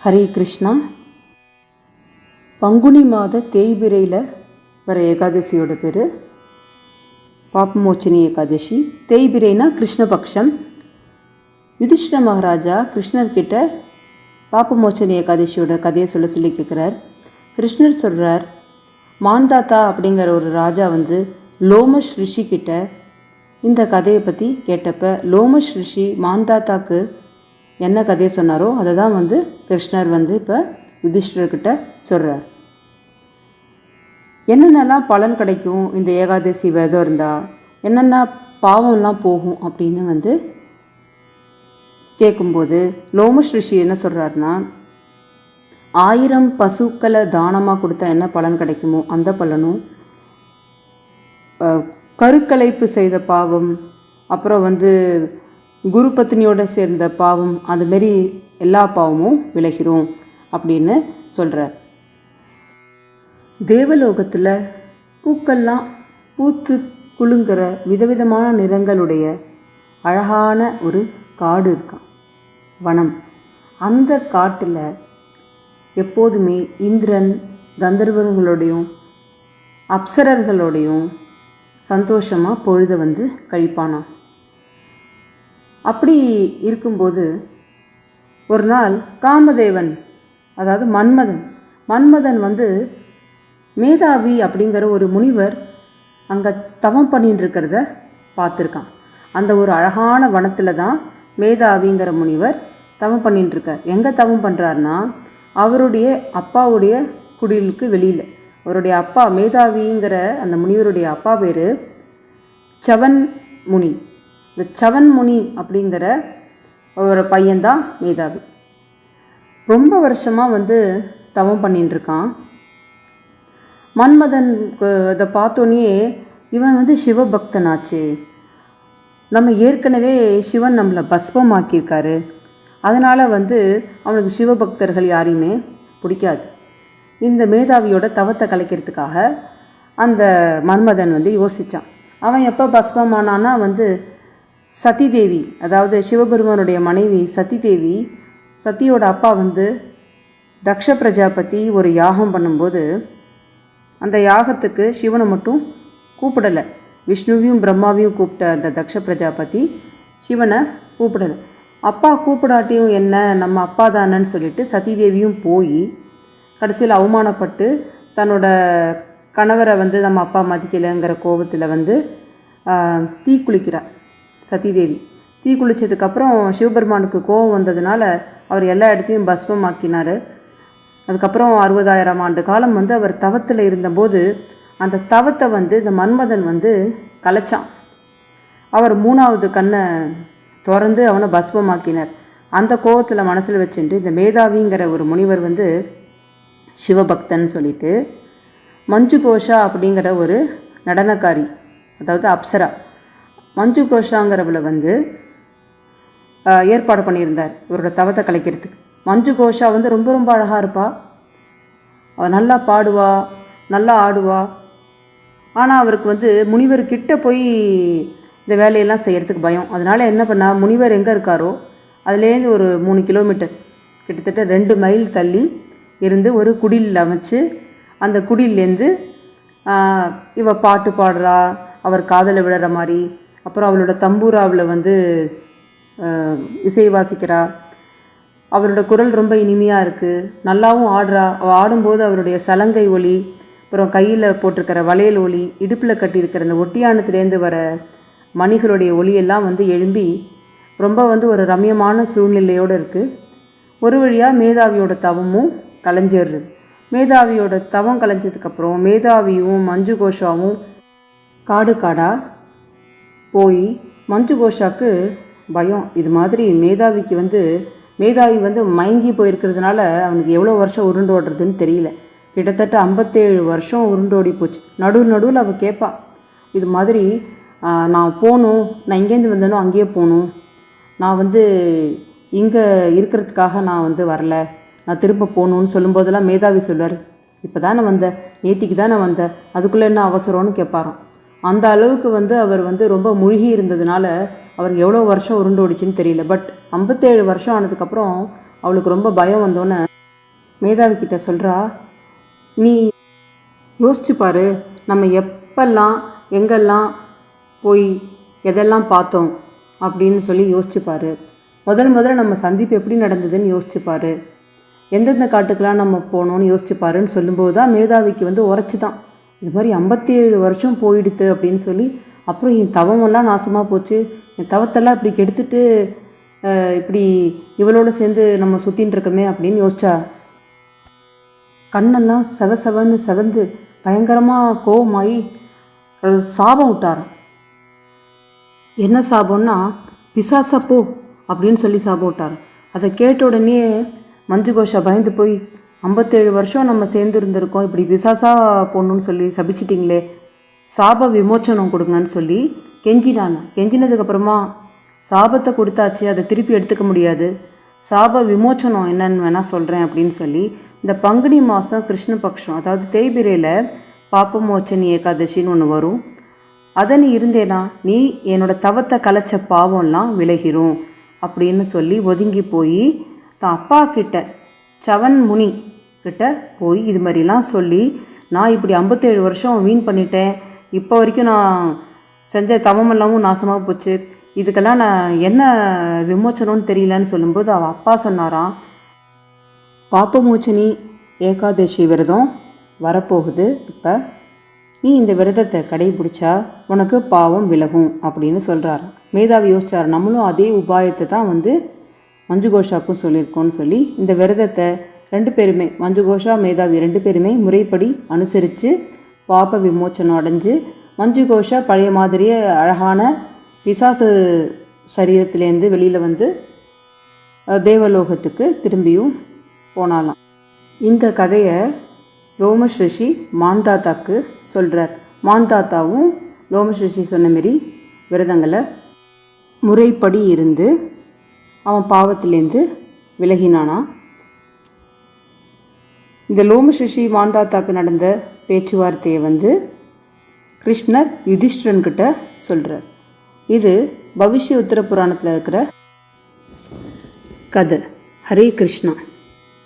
ஹரே கிருஷ்ணா. பங்குனி மாத தேய்பிரையில் வர ஏகாதசியோட பேர் பாபமோச்சினி ஏகாதசி. தேய்பிரைனா கிருஷ்ணபக்ஷம். யுதிஷ்டிர மகாராஜா கிருஷ்ணர்கிட்ட பாபமோச்சினி ஏகாதசியோட கதையை சொல்லி கேட்குறார். கிருஷ்ணர் சொல்கிறார், மான்தாத்தா அப்படிங்கிற ஒரு ராஜா லோமஷ் ரிஷி கிட்ட இந்த கதையை பற்றி கேட்டப்ப லோமஷ் ரிஷி மான்தாத்தாக்கு என்ன கதையை சொன்னாரோ அதை தான் கிருஷ்ணர் இப்போ யுதிஷ்டிரர்கிட்ட சொல்கிறார். என்னென்னலாம் பலன் கிடைக்கும் இந்த ஏகாதசி விரதம் இருந்தால், என்னென்ன பாவம்லாம் போகும் அப்படின்னு கேட்கும்போது லோமஷ் ரிஷி என்ன சொல்கிறாருன்னா, 1000 பசுக்களை தானமாக கொடுத்தா என்ன பலன் கிடைக்குமோ அந்த பலனும், கருக்கலைப்பு செய்த பாவம், அப்புறம் குரு பத்னியோடு சேர்ந்த பாவம், அதுமாரி எல்லா பாவமும் விலகிறோம் அப்படின்னு சொல்கிறார். தேவலோகத்தில் பூக்கள்லாம் பூத்து குலுங்குற விதவிதமான நிறங்களுடைய அழகான ஒரு காடு இருக்கான், வனம். அந்த காட்டில் எப்போதுமே இந்திரன் கந்தர்வர்களோடையும் அப்சரர்களோடையும் சந்தோஷமாக பொழுதை கழிப்பானான். அப்படி இருக்கும்போது ஒரு நாள் காமதேவன், அதாவது மன்மதன் மேதாவி அப்படிங்கிற ஒரு முனிவர் அங்கே தவம் பண்ணிட்டு இருக்கிறத பார்த்துருக்கான். அந்த ஒரு அழகான வனத்தில் தான் மேதாவிங்கிற முனிவர் தவம் பண்ணிட்டு இருக்கார். எங்கே தவம் பண்ணுறாருனா, அவருடைய அப்பாவுடைய குடிலுக்கு வெளியில். அவருடைய அப்பா மேதாவிங்கிற அந்த முனிவருடைய அப்பா பேர் சவன் முனி. இந்த சவன் முனி அப்படிங்கிற ஒரு பையன்தான் மேதாவி. ரொம்ப வருஷமாக தவம் பண்ணிட்டு இருக்கான். மன்மதன் அதை பார்த்தோன்னே இவன் சிவபக்தனாச்சு, நம்ம ஏற்கனவே சிவன் நம்மளை பஸ்பமாக்கியிருக்காரு, அதனால் அவனுக்கு சிவபக்தர்கள் யாரையுமே பிடிக்காது. இந்த மேதாவியோட தவத்தை கலைக்கிறதுக்காக அந்த மன்மதன் யோசித்தான். அவன் எப்போ பஸ்பமானான்னா சதிதேவி, அதாவது சிவபெருமானுடைய மனைவி சதிதேவி, சத்தியோட அப்பா தக்ஷ பிரஜாபதி ஒரு யாகம் பண்ணும்போது அந்த யாகத்துக்கு சிவனை மட்டும் கூப்பிடலை, விஷ்ணுவையும் பிரம்மாவையும் கூப்பிட்ட அந்த தக்ஷ பிரஜாபதி சிவனை கூப்பிடலை. அப்பா கூப்பிடாட்டியும் என்ன, நம்ம அப்பா தானன்னு சொல்லிட்டு சதிதேவியும் போய் கடைசியில் அவமானப்பட்டு தன்னோட கணவரை நம்ம அப்பா மதிக்கலைங்கிற கோபத்தில் தீக்குளிக்கிறார். சதிதேவி தீக்குளித்ததுக்கப்புறம் சிவபெருமானுக்கு கோபம் வந்ததுனால அவர் எல்லா இடத்தையும் பஸ்மமாக்கினார். அதுக்கப்புறம் 60,000 ஆண்டு காலம் அவர் தவத்தில் இருந்தபோது அந்த தவத்தை இந்த மன்மதன் கலைச்சான். அவர் 3வது கண்ணை திறந்து அவனை பஸ்மமாக்கினார். அந்த கோபத்தில் மனசில் வச்சுட்டு இந்த மேதாவிங்கிற ஒரு முனிவர் சிவபக்தன் சொல்லிட்டு மஞ்சு கோஷா அப்படிங்கிற ஒரு நடனக்காரி, அதாவது அப்சரா, மஞ்சு கோஷாங்கிறவளை ஏற்பாடு பண்ணியிருந்தார் இவரோட தவத்தை கலைக்கிறதுக்கு. மஞ்சு கோஷா ரொம்ப ரொம்ப அழகாக இருப்பாள், அவள் நல்லா பாடுவா, நல்லா ஆடுவா. ஆனால் அவருக்கு முனிவர்கிட்ட போய் இந்த வேலையெல்லாம் செய்கிறதுக்கு பயம். அதனால் என்ன பண்ணால், முனிவர் எங்கே இருக்காரோ அதுலேருந்து ஒரு 3 கிலோமீட்டர், கிட்டத்தட்ட 2 மைல் தள்ளி இருந்து ஒரு குடில் அமைச்சு அந்த குடிலேருந்து இவ பாட்டு பாடுறா, அவர் காதலை விடுற மாதிரி. அப்புறம் அவளோட தம்பூராவில் இசை வாசிக்கிறா. அவரோட குரல் ரொம்ப இனிமையாக இருக்குது, நல்லாவும் ஆடுறா. அவள் ஆடும்போது அவருடைய சலங்கை ஒலி, அப்புறம் கையில் போட்டிருக்கிற வளையல் ஒலி, இடுப்பில் கட்டியிருக்கிற அந்த ஒட்டியானத்துலேருந்து வர மணிகளுடைய ஒலியெல்லாம் எழும்பி ரொம்ப ஒரு ரம்யமான சூழ்நிலையோடு இருக்குது. ஒரு வழியாக மேதாவியோட தவமும் கலைஞ்சிடுறது. மேதாவியோட தவம் கலைஞ்சதுக்கப்புறம் மேதாவியும் மஞ்சு கோஷாவும் காடாக போய், மஞ்சு கோஷாவுக்கு பயம். இது மாதிரி மேதாவிக்கு மேதாவி மயங்கி போயிருக்கிறதுனால அவனுக்கு எவ்வளோ வருஷம் உருண்டு ஓடுறதுன்னு தெரியல. கிட்டத்தட்ட 57 வருஷம் உருண்டோடி போச்சு. நடுவில் அவள் கேட்பா, இது மாதிரி நான் போகணும், நான் இங்கேருந்து வந்தேனோ அங்கேயே போகணும், நான் இங்கே இருக்கிறதுக்காக நான் வரல, நான் திரும்ப போகணுன்னு சொல்லும்போதெல்லாம் மேதாவி சொல்வார், இப்போ தானே வந்தேன், நேத்திக்கு தானே வந்தேன், அதுக்குள்ளே என்ன அவசரம்னு கேட்பாராம். அந்த அளவுக்கு அவர் ரொம்ப மூழ்கி இருந்ததுனால அவருக்கு எவ்வளோ வருஷம் உருண்டோடிச்சின்னு தெரியல. பட் 57 வருஷம் ஆனதுக்கப்புறம் அவளுக்கு ரொம்ப பயம் வந்தோன்னே மேதாவி கிட்ட சொல்கிறா, நீ யோசிச்சு பாரு, நம்ம எப்பெல்லாம் எங்கெல்லாம் போய் எதெல்லாம் பார்த்தோம் அப்படின்னு சொல்லி யோசிச்சுப்பார். முதல்ல நம்ம சந்திப்பு எப்படி நடந்ததுன்னு யோசிச்சுப்பார். எந்தெந்த காட்டுக்கெலாம் நம்ம போனோன்னு யோசிச்சுப்பாருன்னு சொல்லும்போது தான் மேதாவிக்கு வந்து உரைச்சி தான், இது மாதிரி 57 வருஷம் போயிடுத்து அப்படின்னு சொல்லி, அப்புறம் என் தவமெல்லாம் நாசமாக போச்சு, என் தவத்தெல்லாம் இப்படி கெடுத்துட்டு இப்படி இவளோடு சேர்ந்து நம்ம சுற்றின்னு இருக்கோமே அப்படின்னு யோசிச்சா. கண்ணெல்லாம் செவன்னு செவந்து பயங்கரமாக கோவமாகி சாபம் விட்டாராம். என்ன சாபம்னா, பிசாசா போ அப்படின்னு சொல்லி சாபம் விட்டார். அதை கேட்ட உடனே மஞ்சு கோஷா பயந்து போய், 57 வருஷம் நம்ம சேர்ந்து இருந்திருக்கோம், இப்படி பிசாசா போடணுன்னு சொல்லி சபிச்சிட்டிங்களே, சாப விமோச்சனம் கொடுங்கன்னு சொல்லி கெஞ்சினதுக்கப்புறமா, சாபத்தை கொடுத்தாச்சு, அதை திருப்பி எடுத்துக்க முடியாது, சாப விமோச்சனம் என்னன்னு வேணால் சொல்கிறேன் அப்படின்னு சொல்லி, இந்த பங்குனி மாதம் கிருஷ்ணபக்ஷம், அதாவது தேய்பிரையில் பாப்பமோச்சனி ஏகாதசின்னு ஒன்று வரும். அதை நீ இருந்தேனா நீ என்னோட தவத்தை கலைச்ச பாவம்லாம் விலகிரும் அப்படின்னு சொல்லி ஒதுங்கி போய் தான் அப்பா கிட்ட, சவன் முனி கிட்ட போய் இது மாதிரிலாம் சொல்லி, நான் இப்படி 57 வருஷம் வீண் பண்ணிட்டேன், இப்போ வரைக்கும் நான் செஞ்ச தவமெல்லாமும் நாசமாக போச்சு, இதுக்கெல்லாம் நான் என்ன விமோச்சனம்னு தெரியலன்னு சொல்லும்போது அவள் அப்பா சொன்னாராம், பாப்பமோச்சனி ஏகாதசி விரதம் வரப்போகுது, இப்போ நீ இந்த விரதத்தை கடைபிடிச்சா உனக்கு பாவம் விலகும் அப்படின்னு சொல்கிறார். மேதாவி யோசிச்சார், நம்மளும் அதே உபாயத்தை தான் வந்து மஞ்சு கோஷாவுக்கும் சொல்லியிருக்கோன்னு சொல்லி இந்த விரதத்தை 2 பேருமே, மஞ்சு கோஷா மேதாவி 2 பேருமே முறைப்படி அனுசரித்து பாப விமோச்சனம் அடைஞ்சு, மஞ்சு கோஷா பழைய மாதிரியே அழகான பிசாசு சரீரத்திலேருந்து வெளியில் வந்து தேவலோகத்துக்கு திரும்பியும் போனாலாம். இந்த கதையை லோமஷ் ரிஷி மான்தாத்தாக்கு சொல்கிறார். மான்தாத்தாவும் லோமஷ் ரிஷி சொன்ன மாரி விரதங்களை முறைப்படி இருந்து அவன் பாவத்திலேருந்து விலகினானா. இந்த லோமஷ் ரிஷி மான்தாத்தாக்கு நடந்த பேச்சுவார்த்தையை வந்து கிருஷ்ணர் யுதிஷ்டிரன்கிட்ட சொல்கிறார். இது பவிஷ்ய உத்தர புராணத்தில் இருக்கிற கதை. ஹரே கிருஷ்ணா.